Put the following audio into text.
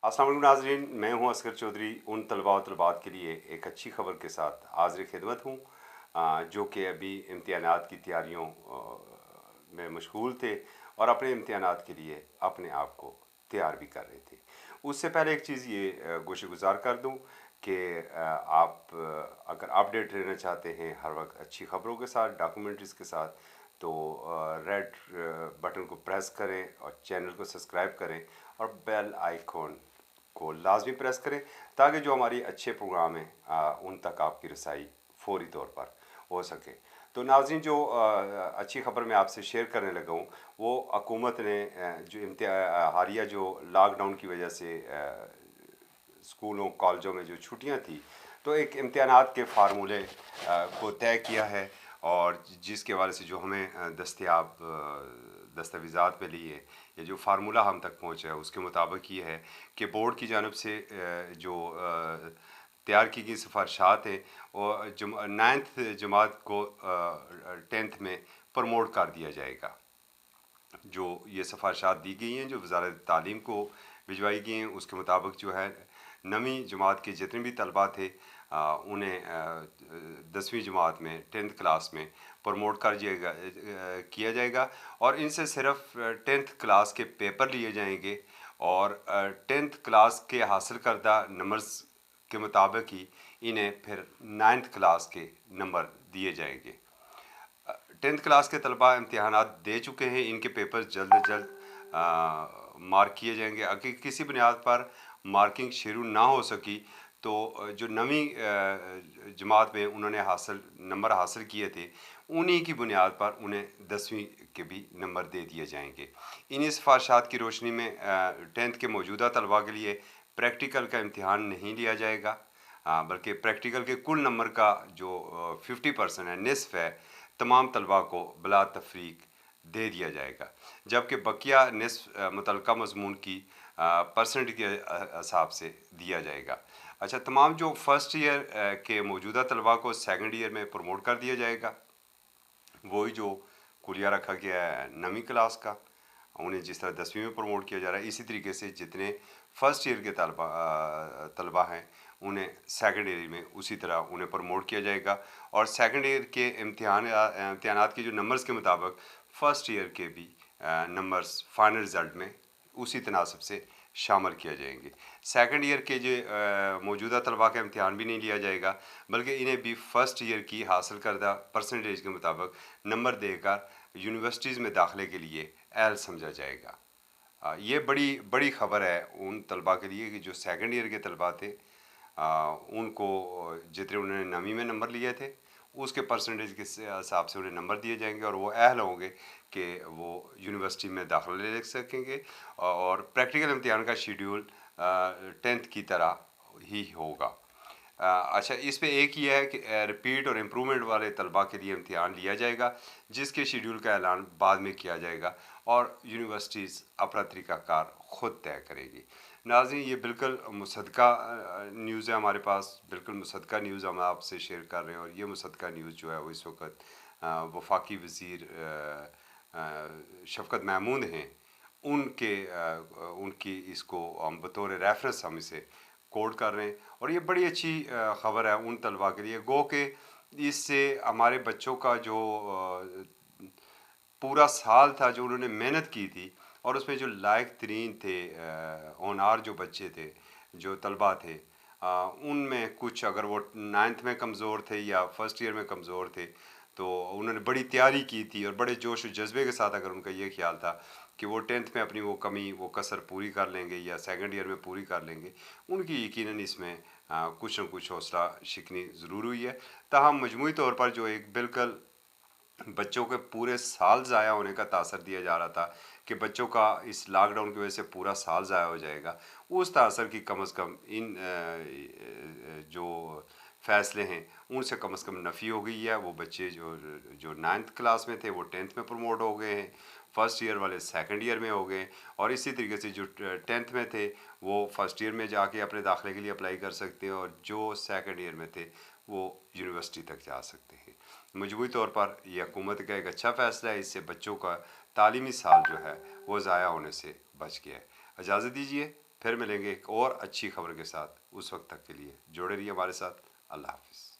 अस्सलाम वालेकुम नाज़रीन, मैं हूं असगर चौधरी। उन तलबा और तलबात के लिए एक अच्छी खबर के साथ हाज़िर खिदमत हूं, जो कि अभी इम्तिहानात की तैयारियों में मशगूल थे और अपने इम्तिहानात के लिए अपने आप को तैयार भी कर रहे थे। उससे पहले एक चीज़ ये गोशेगुज़ार कर दूं कि आप अगर अपडेट रहना चाहते हैं हर वक्त अच्छी खबरों के साथ, डॉक्यूमेंट्रीज़ के साथ, तो रेड बटन को प्रेस करें और चैनल को सब्सक्राइब करें और बेल आइकॉन को लाजमी प्रेस करें ताकि जो हमारी अच्छे प्रोग्राम हैं उन तक आपकी रसाई फौरी तौर पर हो सके। तो नाज़रीन, जो अच्छी खबर मैं आपसे शेयर करने लगा हूँ वो हुकूमत ने जो हालिया जो लॉकडाउन की वजह से स्कूलों कॉलेजों में जो छुट्टियां थी, तो एक इम्तिहानात के फार्मूले को तय किया है और जिसके हवाले से जो हमें दस्तयाब दस्तावेज़ात में लिए ये जो फार्मूला हम तक पहुँचा है उसके मुताबिक ये है कि बोर्ड की जानब से जो तैयार की गई सिफारशात हैं और नाइन्थ जमात को टेंथ में प्रमोट कर दिया जाएगा। जो ये सिफारशात दी गई हैं जो वजारत तालीम को भिजवाई गई हैं उसके मुताबिक जो है नवीं जमात के जितने भी तलबा थे उन्हें 10वीं जमात में टेंथ क्लास में प्रमोट कर किया जाएगा और इनसे सिर्फ टेंथ क्लास के पेपर लिए जाएंगे और टेंथ क्लास के हासिल करदा नंबर्स के मुताबिक ही इन्हें फिर नाइन्थ क्लास के नंबर दिए जाएंगे। टेंथ क्लास के तलबा इम्तहानात दे चुके हैं, इनके पेपर जल्द अज जल्द मार्क किए जाएंगे। अगर किसी बुनियाद पर मार्किंग शुरू ना हो सकी तो जो नवीं जमात में उन्होंने नंबर हासिल किए थे उन्हीं की बुनियाद पर उन्हें 10वीं के भी नंबर दे दिए जाएंगे। इन्हीं सिफारशात की रोशनी में टेंथ के मौजूदा तलबा के लिए प्रैक्टिकल का इम्तहान नहीं लिया जाएगा, बल्कि प्रैक्टिकल के कुल नंबर का जो 50% है, निसफ है, तमाम तलबा को बिला तफरीक दे दिया जाएगा, जबकि बकिया निसफ मुतलका मजमून की परसेंट के हिसाब से दिया जाएगा। अच्छा, तमाम जो फ़र्स्ट ईयर के मौजूदा तलबा को सेकंड ईयर में प्रमोट कर दिया जाएगा। वही जो कुलिया रखा गया है नवीं क्लास का, उन्हें जिस तरह 10वीं में प्रमोट किया जा रहा है इसी तरीके से जितने फ़र्स्ट ईयर के तलबा हैं उन्हें सेकंड ईयर में उसी तरह उन्हें प्रमोट किया जाएगा और सेकंड ईयर के इम्तिहानात के जो नंबर्स के मुताबिक फ़र्स्ट ईयर के भी नंबर्स फाइनल रिज़ल्ट में उसी तनासब से शामिल किया जाएंगे। सेकंड ईयर के जो मौजूदा तलबा का इम्तिहान भी नहीं लिया जाएगा, बल्कि इन्हें भी फ़र्स्ट ईयर की हासिल करदा परसेंटेज के मुताबिक नंबर देकर यूनिवर्सिटीज़ में दाखिले के लिए अहल समझा जाएगा। ये बड़ी बड़ी ख़बर है उन तलबा के लिए कि जो सेकंड ईयर के तलबा थे, उनको जितने उन्होंने नवीं में नंबर लिए थे उसके परसेंटेज के हिसाब से उन्हें नंबर दिए जाएंगे और वो अहल होंगे कि वो यूनिवर्सिटी में दाखिला ले सकेंगे और प्रैक्टिकल इम्तिहान का शेड्यूल टेंथ की तरह ही होगा। अच्छा, इस पे एक ही है कि रिपीट और इम्प्रूवमेंट वाले तलबा के लिए इम्तिहान लिया जाएगा जिसके शेड्यूल का ऐलान बाद में किया जाएगा और यूनिवर्सिटीज़ अपना तरीक़ाकार ख़ुद तय करेगी। नाज़रीन, ये बिल्कुल मुसद्दक़ा न्यूज़ है हमारे पास, बिल्कुल मुसद्दक़ा न्यूज़ हम आपसे शेयर कर रहे हैं और ये मुसद्दक़ा न्यूज़ जो है वो इस वक्त वफाकी वज़ीर शफ़क़त महमूद हैं, उनकी इसको हम बतौर रेफरेंस हम इसे कोट कर रहे हैं और ये बड़ी अच्छी ख़बर है उन तलबा के लिए। गो कि इससे हमारे बच्चों का जो पूरा साल था जो उन्होंने मेहनत की थी और उसमें जो लायक तरीन थे होनहार जो बच्चे थे, जो तलबा थे, उनमें कुछ अगर वो नाइन्थ में कमज़ोर थे या फ़र्स्ट ईयर में कमज़ोर थे तो उन्होंने बड़ी तैयारी की थी और बड़े जोश और जज्बे के साथ अगर उनका ये ख्याल था कि वो टेंथ में अपनी वो कमी वो कसर पूरी कर लेंगे या सेकंड ईयर में पूरी कर लेंगे, उनकी यकीनन इसमें कुछ न कुछ हौसला शिकनी ज़रूर हुई है। ताहम मजमूई तौर पर जो एक बिल्कुल बच्चों के पूरे साल ज़ाया होने का तासर दिया जा रहा था कि बच्चों का इस लॉकडाउन की वजह से पूरा साल ज़ाया हो जाएगा, उस तासर की कम अज़ कम इन जो फ़ैसले हैं उनसे कम अज़ कम नफ़ी हो गई है। वो बच्चे जो जो नाइन्थ क्लास में थे वो टेंथ में प्रमोट हो गए हैं, फ़र्स्ट ईयर वाले सेकंड ईयर में हो गए और इसी तरीके से जो टेंथ में थे वो फर्स्ट ईयर में जाके अपने दाखिले के लिए अप्लाई कर सकते हैं और जो सेकंड ईयर में थे वो यूनिवर्सिटी तक जा सकते हैं। मजबूरी तौर पर यह हुकूमत का एक अच्छा फ़ैसला है, इससे बच्चों का तालीमी साल जो है वो ज़ाया होने से बच गया है। इजाज़त दीजिए, फिर मिलेंगे एक और अच्छी खबर के साथ। उस वक्त तक के लिए जुड़े रहिए हमारे साथ। अल्लाह हाफ़िज़।